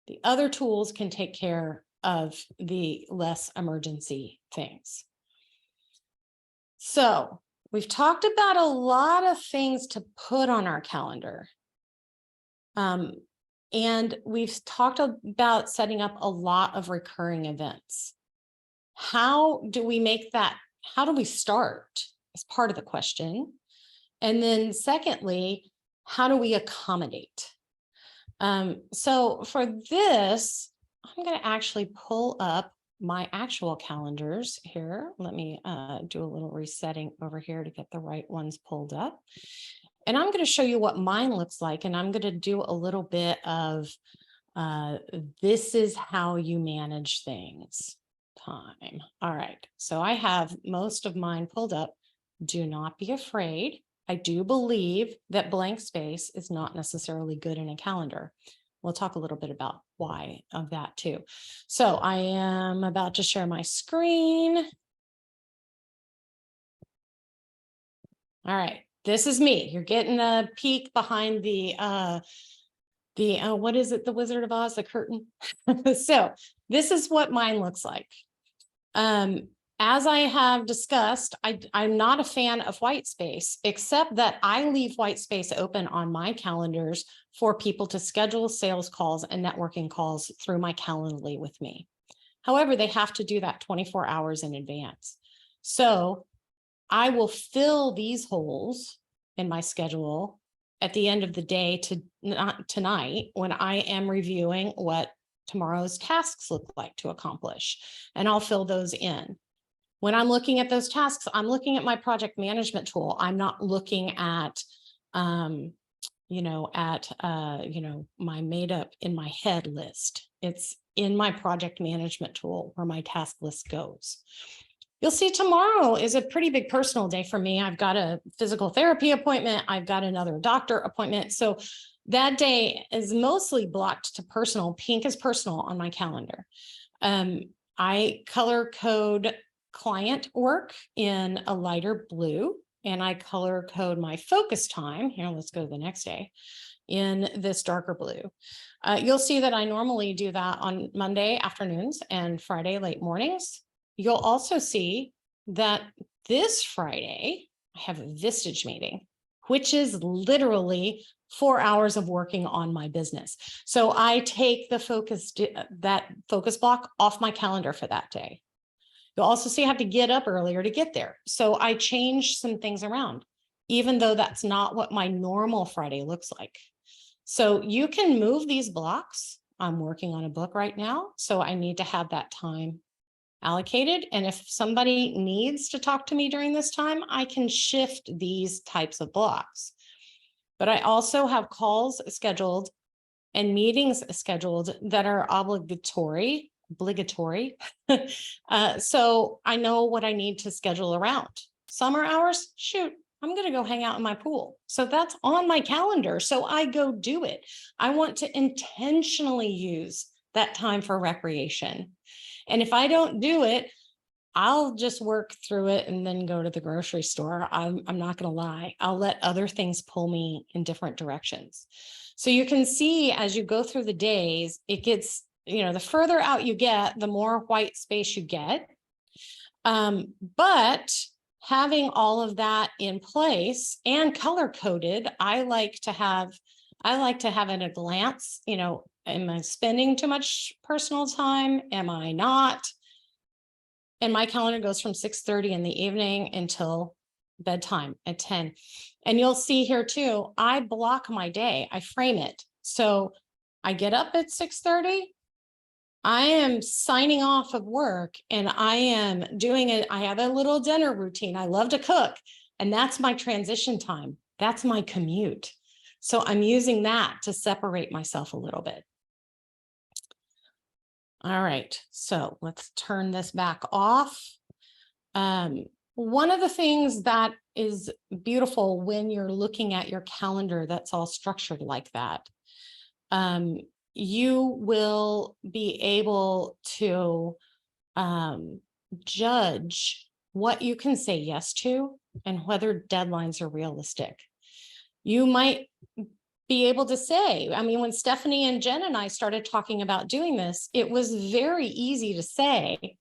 The other tools can take care of the less emergency things. So we've talked about a lot of things to put on our calendar. And we've talked about setting up a lot of recurring events. How do we make that? How do we start is part of the question. And then secondly, how do we accommodate? So for this, I'm going to actually pull up my actual calendars here. Let me do a little resetting over here to get the right ones pulled up. And I'm going to show you what mine looks like. And I'm going to do a little bit of this is how you manage things time. All right. So I have most of mine pulled up. Do not be afraid. I do believe that blank space is not necessarily good in a calendar. We'll talk a little bit about why of that too. So I am about to share my screen. All right, this is me. You're getting a peek behind the what is it? The Wizard of Oz, the curtain. So this is what mine looks like. As I have discussed, I'm not a fan of white space, except that I leave white space open on my calendars for people to schedule sales calls and networking calls through my Calendly with me. However, they have to do that 24 hours in advance. So I will fill these holes in my schedule at the end of the day, to not tonight, when I am reviewing what tomorrow's tasks look like to accomplish, and I'll fill those in. When I'm looking at those tasks, I'm looking at my project management tool. I'm not looking at, my made up in my head list. It's in my project management tool where my task list goes. You'll see tomorrow is a pretty big personal day for me. I've got a physical therapy appointment. I've got another doctor appointment. So that day is mostly blocked to personal. Pink is personal on my calendar. I color code client work in a lighter blue, and I color code my focus time. Here, let's go to the next day in this darker blue. You'll see that I normally do that on Monday afternoons and Friday late mornings. You'll also see that this Friday, I have a Vistage meeting, which is literally 4 hours of working on my business. So I take the that focus block off my calendar for that day. You'll also see I have to get up earlier to get there. So I change some things around, even though that's not what my normal Friday looks like. So you can move these blocks. I'm working on a book right now, so I need to have that time allocated. And if somebody needs to talk to me during this time, I can shift these types of blocks. But I also have calls scheduled and meetings scheduled that are obligatory. So I know what I need to schedule around. Summer hours, shoot, I'm going to go hang out in my pool. So that's on my calendar. So I go do it. I want to intentionally use that time for recreation. And if I don't do it, I'll just work through it and then go to the grocery store. I'm not going to lie. I'll let other things pull me in different directions. So you can see as you go through the days, it gets, the further out you get, the more white space you get. But having all of that in place and color coded, I like to have at a glance, am I spending too much personal time? Am I not? And my calendar goes from 6:30 in the evening until bedtime at 10. And you'll see here too, I block my day, I frame it. So I get up at 6:30. I am signing off of work and I am doing it. I have a little dinner routine. I love to cook, and that's my transition time. That's my commute. So I'm using that to separate myself a little bit. All right, so let's turn this back off. One of the things that is beautiful when you're looking at your calendar that's all structured like that, you will be able to judge what you can say yes to and whether deadlines are realistic. You might be able to say, when Stephanie and Jen and I started talking about doing this, it was very easy to say,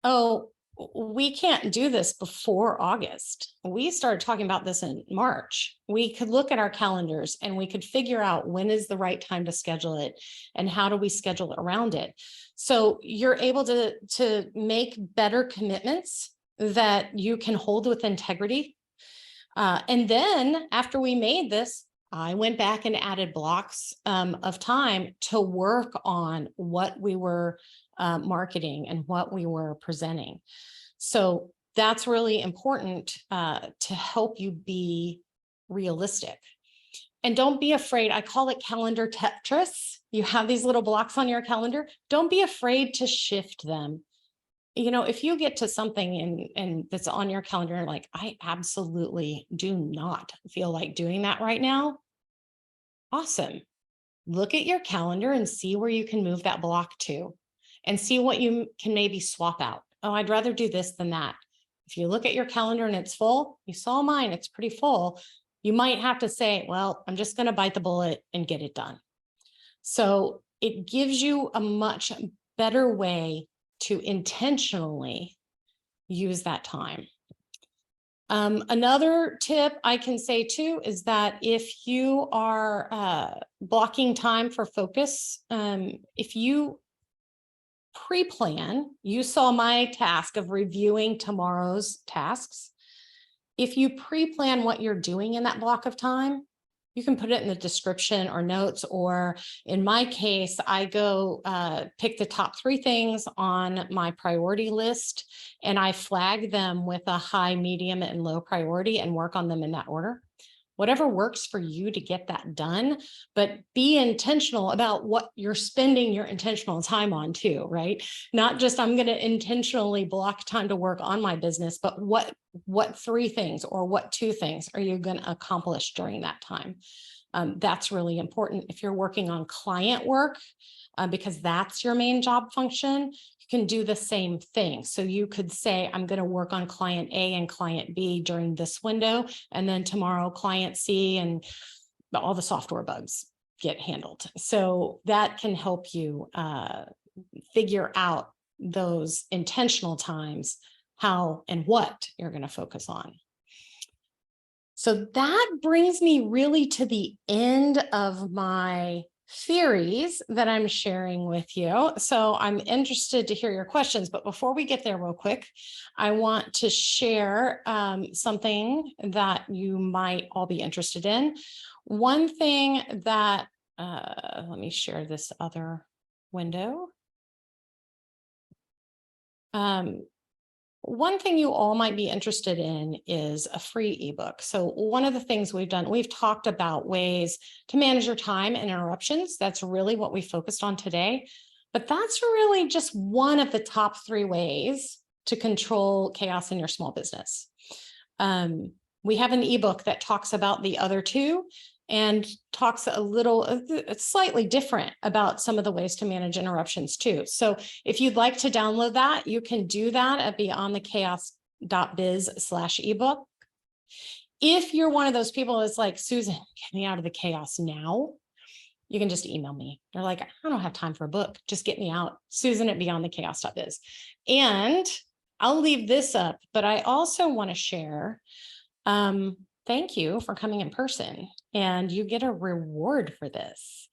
oh, we can't do this before August. We started talking about this in March. We could look at our calendars and we could figure out when is the right time to schedule it and how do we schedule around it. So you're able to make better commitments that you can hold with integrity. And then after we made this, I went back and added blocks of time to work on what we were marketing and what we were presenting. So that's really important to help you be realistic. And don't be afraid. I call it calendar Tetris. You have these little blocks on your calendar. Don't be afraid to shift them. You know, if you get to something and that's on your calendar, like, I absolutely do not feel like doing that right now. Awesome. Look at your calendar and see where you can move that block to, and see what you can maybe swap out. Oh, I'd rather do this than that. If you look at your calendar and it's full, you saw mine, it's pretty full. You might have to say, well, I'm just going to bite the bullet and get it done. So it gives you a much better way to intentionally use that time. Another tip I can say too is that if you are blocking time for focus, if you pre-plan, you saw my task of reviewing tomorrow's tasks. If you pre-plan what you're doing in that block of time, you can put it in the description or notes, or in my case, I go pick the top 3 things on my priority list, and I flag them with a high, medium, and low priority and work on them in that order. Whatever works for you to get that done, but be intentional about what you're spending your intentional time on too, right? Not just, I'm going to intentionally block time to work on my business, but what 3 things or what 2 things are you going to accomplish during that time? That's really important. If you're working on client work, because that's your main job function, you can do the same thing. So you could say, I'm going to work on client A and client B during this window, and then tomorrow client C, and all the software bugs get handled. So that can help you figure out those intentional times, how and what you're going to focus on. So that brings me really to the end of my theories that I'm sharing with you. So I'm interested to hear your questions, but before we get there real quick, I want to share something that you might all be interested in. One thing that, let me share this other window. One thing you all might be interested in is a free ebook. So one of the things we've done, we've talked about ways to manage your time and interruptions. That's really what we focused on today. But that's really just one of the top 3 ways to control chaos in your small business. We have an ebook that talks about the other 2 and talks it's slightly different about some of the ways to manage interruptions too. So if you'd like to download that, you can do that at beyondthechaos.biz/ebook. If you're one of those people that's like, Susan, get me out of the chaos now, you can just email me. They're like, I don't have time for a book. Just get me out. Susan at beyondthechaos.biz. And I'll leave this up, but I also want to share, thank you for coming in person, and you get a reward for this.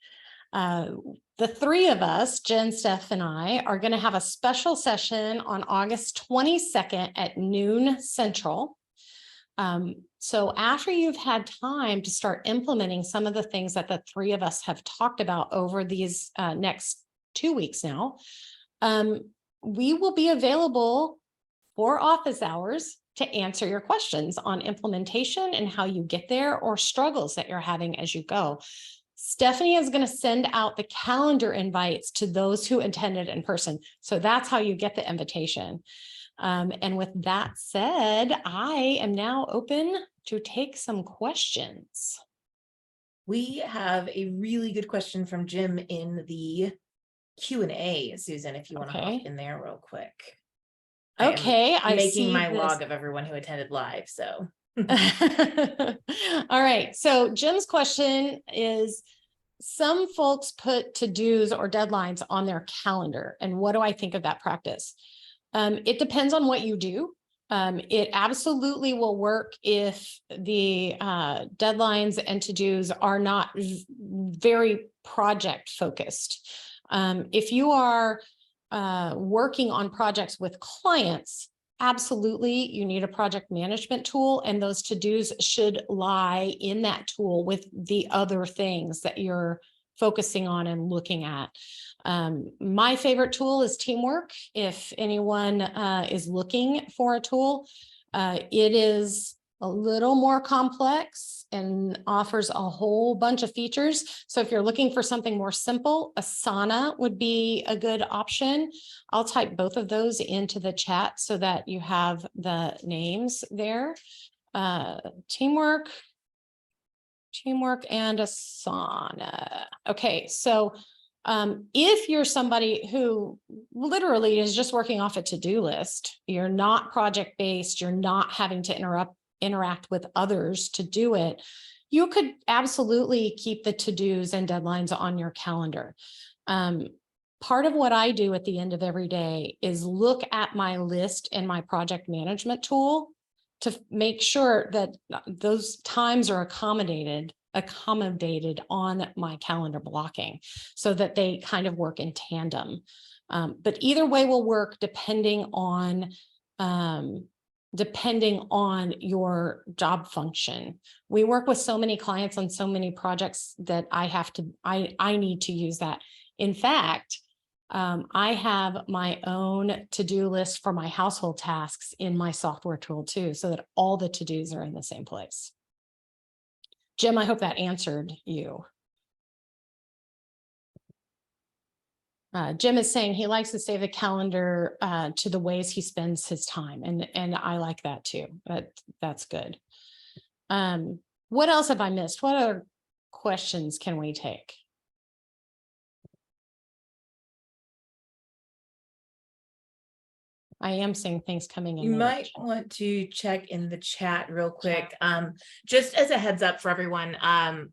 The 3 of us, Jen, Steph, and I, are going to have a special session on August 22nd at noon Central. So after you've had time to start implementing some of the things that the 3 of us have talked about over these next 2 weeks now, we will be available for office hours to answer your questions on implementation and how you get there, or struggles that you're having as you go. Stephanie is going to send out the calendar invites to those who attended in person. So that's how you get the invitation. And with that said, I am now open to take some questions. We have a really good question from Jim in the Q&A, Susan, if you want to hop in there real quick. Okay, I'm making see my this. log of everyone who attended live, so. All right, so Jim's question is, some folks put to-dos or deadlines on their calendar, and what do I think of that practice? It depends on what you do. It absolutely will work if the deadlines and to-dos are not very project focused. If you are working on projects with clients, absolutely, you need a project management tool, and those to-dos should lie in that tool with the other things that you're focusing on and looking at. My favorite tool is Teamwork. If anyone is looking for a tool, it is a little more complex and offers a whole bunch of features. So if you're looking for something more simple, Asana would be a good option. I'll type both of those into the chat so that you have the names there. Teamwork and Asana. Okay, so if you're somebody who literally is just working off a to-do list, you're not project-based, you're not having to interact with others to do it, you could absolutely keep the to-dos and deadlines on your calendar. Part of what I do at the end of every day is look at my list in my project management tool to make sure that those times are accommodated on my calendar blocking so that they kind of work in tandem. But either way will work depending on your job function. We work with so many clients on so many projects that I need to use that. In fact, I have my own to-do list for my household tasks in my software tool too, so that all the to-dos are in the same place. Jim, I hope that answered you. Jim is saying he likes to save the calendar to the ways he spends his time. And I like that too. That's good. What else have I missed? What other questions can we take? I am seeing things coming in. You might want to check in the chat real quick. Just as a heads up for everyone, I'll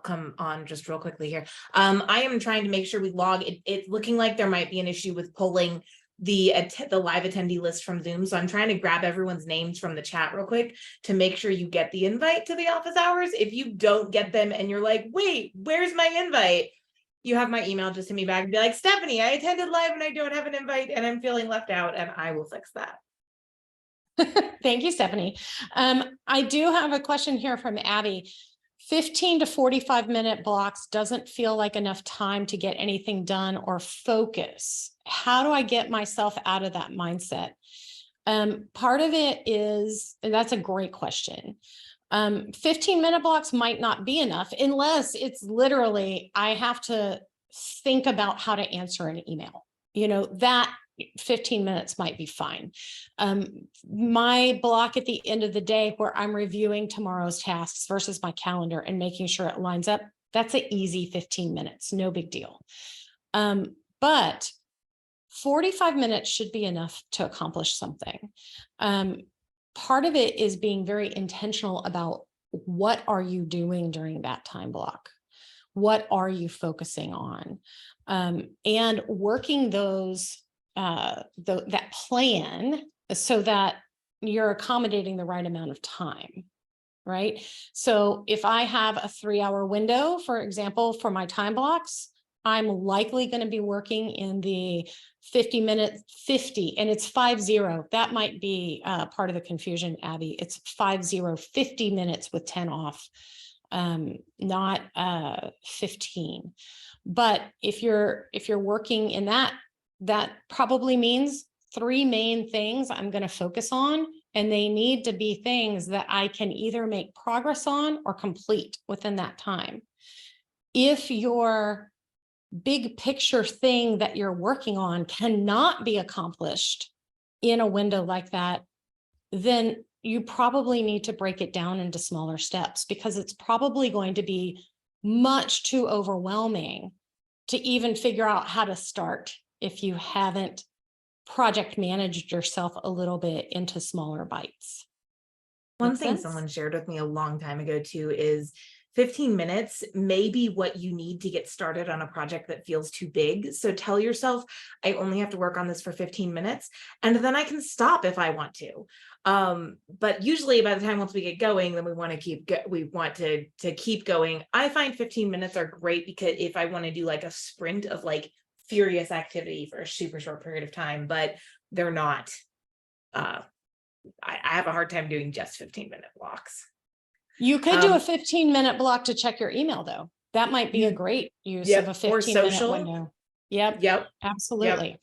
come on just real quickly here. I am trying to make sure we log it. It's looking like there might be an issue with pulling the live attendee list from Zoom. So I'm trying to grab everyone's names from the chat real quick to make sure you get the invite to the office hours. If you don't get them and you're like, wait, where's my invite? You have my email, just hit me back and be like, Stephanie, I attended live and I don't have an invite and I'm feeling left out, and I will fix that. Thank you, Stephanie. I do have a question here from Abby. 15 to 45 minute blocks doesn't feel like enough time to get anything done or focus. How do I get myself out of that mindset? Part of it is, and that's a great question. 15-minute blocks might not be enough unless it's literally, I have to think about how to answer an email. You know, that 15 minutes might be fine. My block at the end of the day where I'm reviewing tomorrow's tasks versus my calendar and making sure it lines up, that's an easy 15 minutes, no big deal. But 45 minutes should be enough to accomplish something. Part of it is being very intentional about what are you doing during that time block? What are you focusing on? And working those, that plan so that you're accommodating the right amount of time, right? So if I have a 3-hour window, for example, for my time blocks, I'm likely going to be working in the 50 minutes, and it's 50. That might be part of the confusion, Abby. It's 50 minutes with 10 off, not 15. But if you're working in that probably means 3 main things I'm going to focus on, and they need to be things that I can either make progress on or complete within that time. If your big picture thing that you're working on cannot be accomplished in a window like that, then you probably need to break it down into smaller steps, because it's probably going to be much too overwhelming to even figure out how to start if you haven't project managed yourself a little bit into smaller bites. One thing someone shared with me a long time ago too is 15 minutes may be what you need to get started on a project that feels too big. So tell yourself, I only have to work on this for 15 minutes and then I can stop if I want to. But usually by the time once we get going, then we want to keep going. I find 15 minutes are great because if I want to do like a sprint of like furious activity for a super short period of time, but they're not, I have a hard time doing just 15-minute blocks. You could do a 15-minute block to check your email though. That might be a great use Yep. of a Or 15-minute social. window. Yep, Yep. absolutely.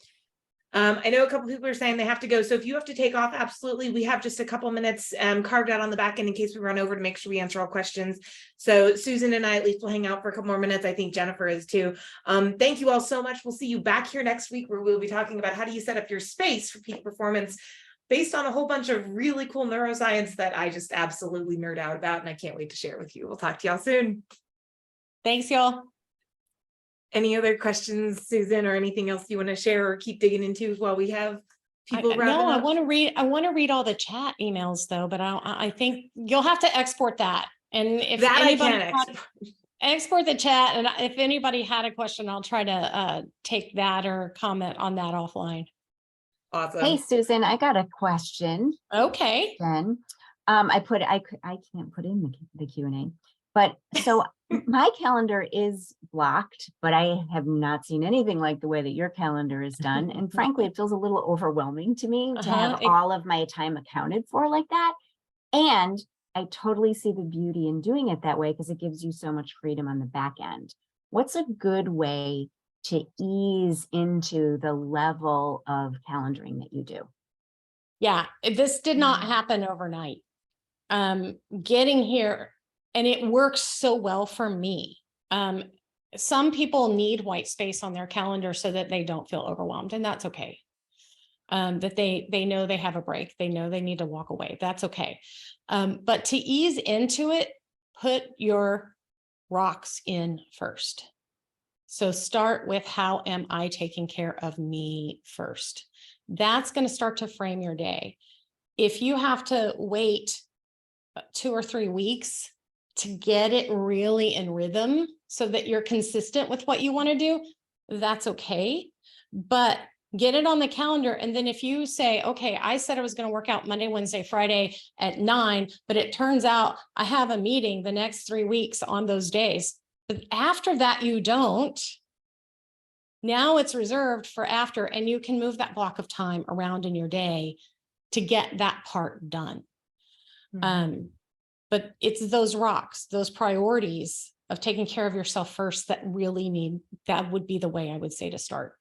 I know a couple people are saying they have to go. So if you have to take off, absolutely. We have just a couple minutes carved out on the back end in case we run over to make sure we answer all questions. So Susan and I at least will hang out for a couple more minutes. I think Jennifer is too. Thank you all so much. We'll see you back here next week where we'll be talking about how do you set up your space for peak performance based on a whole bunch of really cool neuroscience that I just absolutely nerd out about. And I can't wait to share it with you. We'll talk to y'all soon. Thanks, y'all. Any other questions, Susan, or anything else you want to share or keep digging into while we have people wrapping No, up? I want to read all the chat emails though, but I think you'll have to export that. And if that anybody I can export the chat, and if anybody had a question, I'll try to take that or comment on that offline. Awesome. Hey, Susan, I got a question. Okay. Then I can't put in the Q&A, but so my calendar is blocked, but I have not seen anything like the way that your calendar is done. And frankly, it feels a little overwhelming to me to have all of my time accounted for like that. And I totally see the beauty in doing it that way because it gives you so much freedom on the back end. What's a good way to ease into the level of calendaring that you do? Yeah, this did not happen overnight. Getting here, and it works so well for me. Some people need white space on their calendar so that they don't feel overwhelmed, and that's okay. That they know they have a break, they know they need to walk away. That's okay. But to ease into it, put your rocks in first. So start with, how am I taking care of me first? That's going to start to frame your day. If you have to wait 2 or 3 weeks to get it really in rhythm so that you're consistent with what you want to do, that's okay. But get it on the calendar. And then if you say, okay, I said I was going to work out Monday, Wednesday, Friday at 9, but it turns out I have a meeting the next 3 weeks on those days. But after that, you don't. Now it's reserved for after, and you can move that block of time around in your day to get that part done. But it's those rocks, those priorities of taking care of yourself first that really that would be the way I would say to start.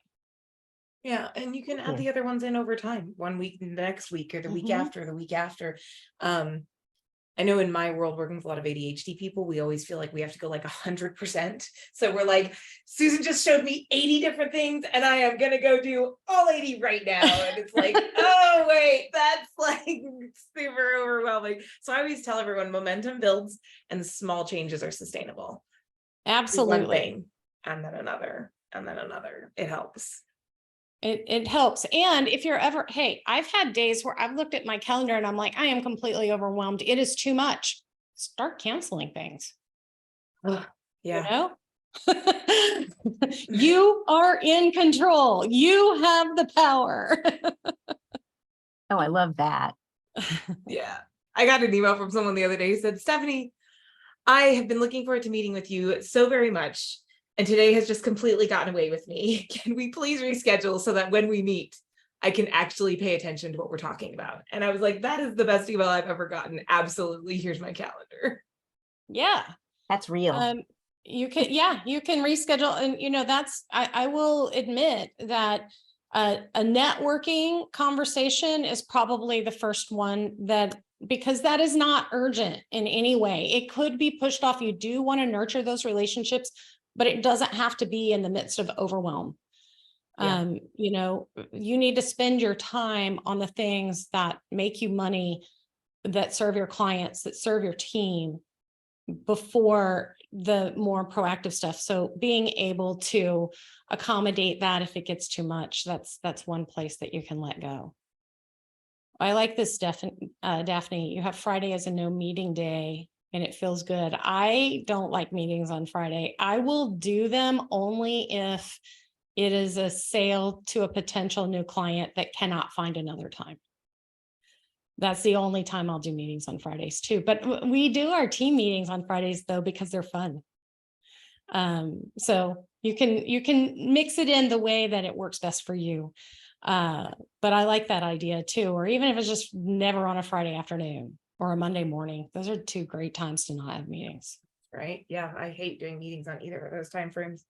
Yeah, and you can add the other ones in over time, 1 week, the next week, or the week after, the week after. I know in my world, working with a lot of ADHD people, we always feel like we have to go like 100%. So we're like, Susan just showed me 80 different things and I am going to go do all 80 right now. And it's like, oh, wait, that's like super overwhelming. So I always tell everyone momentum builds and small changes are sustainable. Absolutely. One thing, and then another, and then another. It helps. It helps. And if you're ever, hey, I've had days where I've looked at my calendar and I'm like, I am completely overwhelmed. It is too much. Start canceling things. Yeah. You know? You are in control. You have the power. Oh, I love that. Yeah. I got an email from someone the other day who said, Stephanie, I have been looking forward to meeting with you so very much. And today has just completely gotten away with me. Can we please reschedule so that when we meet, I can actually pay attention to what we're talking about? And I was like, that is the best email I've ever gotten. Absolutely. Here's my calendar. Yeah. That's real. You can reschedule. And, I will admit that a networking conversation is probably the first one because that is not urgent in any way. It could be pushed off. You do want to nurture those relationships, but it doesn't have to be in the midst of overwhelm. Yeah. You need to spend your time on the things that make you money, that serve your clients, that serve your team, before the more proactive stuff. So being able to accommodate that if it gets too much, that's one place that you can let go. I like this, Daphne. You have Friday as a no meeting day and it feels good. I don't like meetings on Friday. I will do them only if it is a sale to a potential new client that cannot find another time. That's the only time I'll do meetings on Fridays too. But we do our team meetings on Fridays though, because they're fun. So you can mix it in the way that it works best for you. But I like that idea too. Or even if it's just never on a Friday afternoon or a Monday morning, those are 2 great times to not have meetings. right? Yeah, I hate doing meetings on either of those time frames.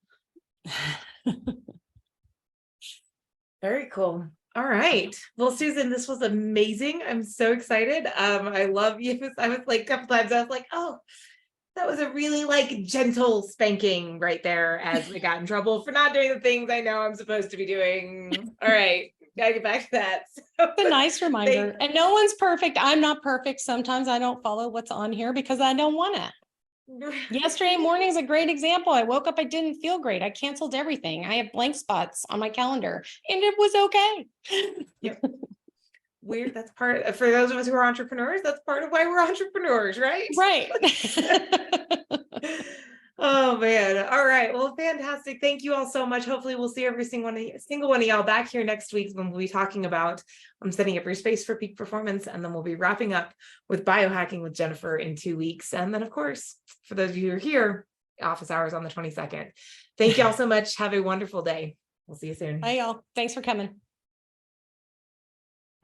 Very cool. All right. Well, Susan, this was amazing. I'm so excited. I love you. I was like a couple times, I was like, oh, that was a really like gentle spanking right there as we got in trouble for not doing the things I know I'm supposed to be doing. All right. Gotta get back to that. It's a nice reminder. And no one's perfect. I'm not perfect. Sometimes I don't follow what's on here because I don't want to. Yesterday morning is a great example. I woke up, I didn't feel great. I canceled everything. I have blank spots on my calendar and it was okay. Yep. Weird. That's part for those of us who are entrepreneurs. That's part of why we're entrepreneurs, right? Right. Oh man. All right. Well, fantastic. Thank you all so much. Hopefully we'll see every single one of y'all back here next week when we'll be talking about setting up your space for peak performance. And then we'll be wrapping up with biohacking with Jennifer in 2 weeks. And then of course, for those of you who are here, office hours on the 22nd. Thank you all so much. Have a wonderful day. We'll see you soon. Bye y'all. Thanks for coming.